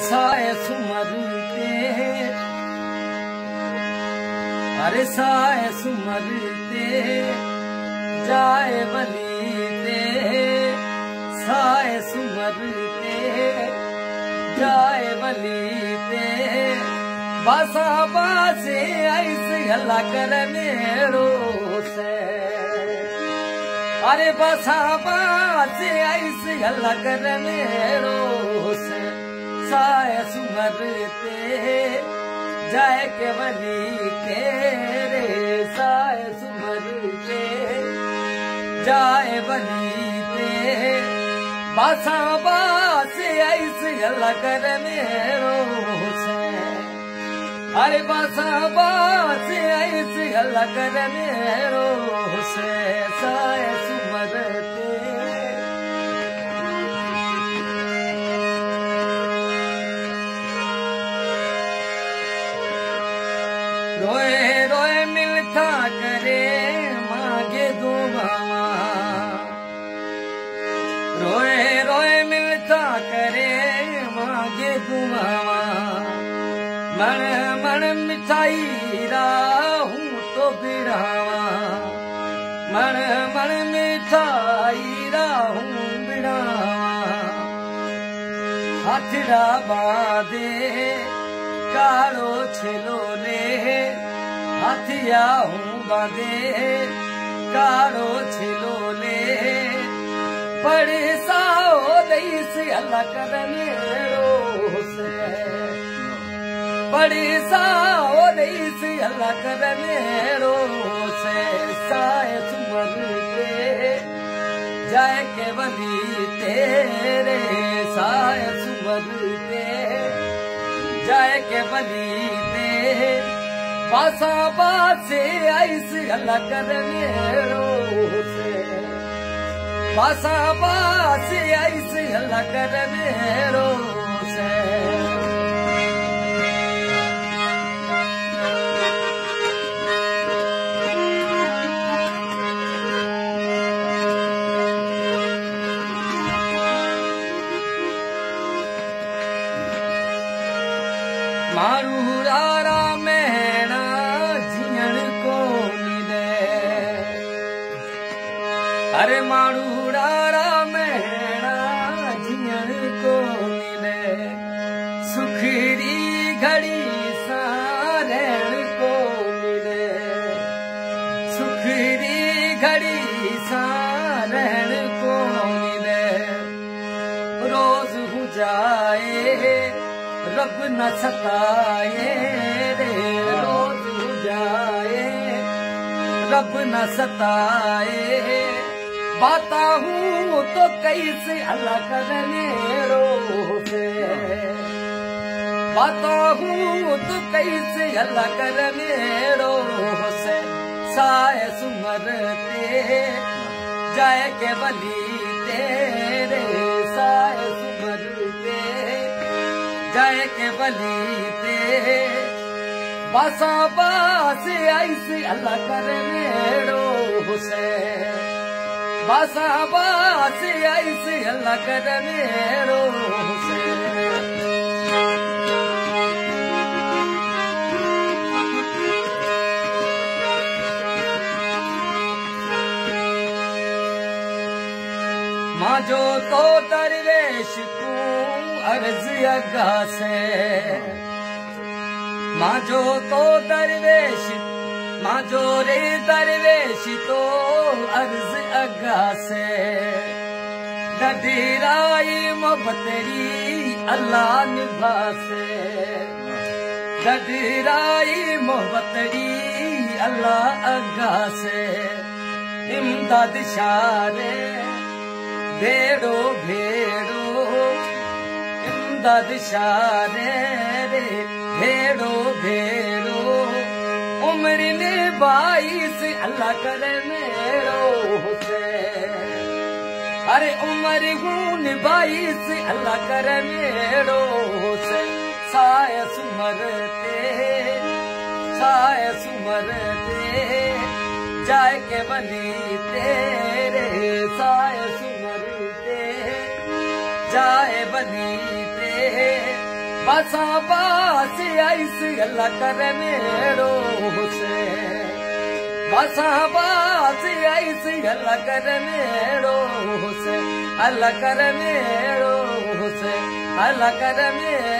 साए सुमरते अरे साए सुमरते जाए बलीते साए सुमरते जाए बलीते बासा बासे ऐसे हल्ला कर मेरो से अरे बासा बासे ऐसे हल्ला कर मेरो से साए सुमरते जाए के बली के रे साए सुमरते जाए बलीते बासा बासे ऐसे हल्ला कर मेरो से अरे बासा बासे ऐसे हल्ला कर मेरो से साए सुमरते रोए रोए मिलता करे मांगे दुआवा रोए रोए मिलता करे मांगे दुआवा मन मन मिठाई राहूं तो बिड़ावा मन मन मिठाई राहूं बिड़ावा हाथड़ा बादे कारो छेलो ले हाथिया हूँ बादे कारो छेलो ले बड़े साओ दई से अल्लाह करने से बड़ी साओ दई से अल्लाह करने से साए सुमरते जाए के बली तेरे साए सुमरते जाए के बली ते बासा बासे ऐसे अल्लाह करने से बासा बासे ऐसे अल्लाह करने से मारू रारा महना जियन को मिले अरे मारू रारा महना जियन को मिले सुखड़ी घड़ी सारण को मिले सुखड़ी घड़ी सारण को मिले रोज हो जाए रब न सताए रे रोज जाए रब न सताए बाता हूँ तो कैसे अल्लाह करने से बाता हूँ तो कैसे अल्लाह करने से साए सुमरते जाए के बली तेरे साए सुमरते जाए के बली ते बासा बासे ऐसे अल्लाह करने से बासा बासे ऐसे अल्लाह करने से माँ जो तो दरवेश को अर्ज अगा से माँ जो तो दरवेश माँ जो रे दरवेश तो अर्ज अगा से डडराई मोहब्बतरी अल्लाह निभा से डडराई मोहब्बतरी अल्लाह अगा से इमदाद शारे भेड़ो भेड़ो इमदाद शारे रे भेड़ो भेड़ो उम्र ने 22 अल्लाह करे मेरो से अरे उम्र हूँ 22 अल्लाह करे मेरो से साए सुमरते जाए के बली तेरे साए सुमरते जाए बली ते बसा बास आइस अल्लाह कर मेरो से बसा बास आइस अल्लाह कर मेरो से अल्लाह कर मेरो से अल्लाह कर मेरो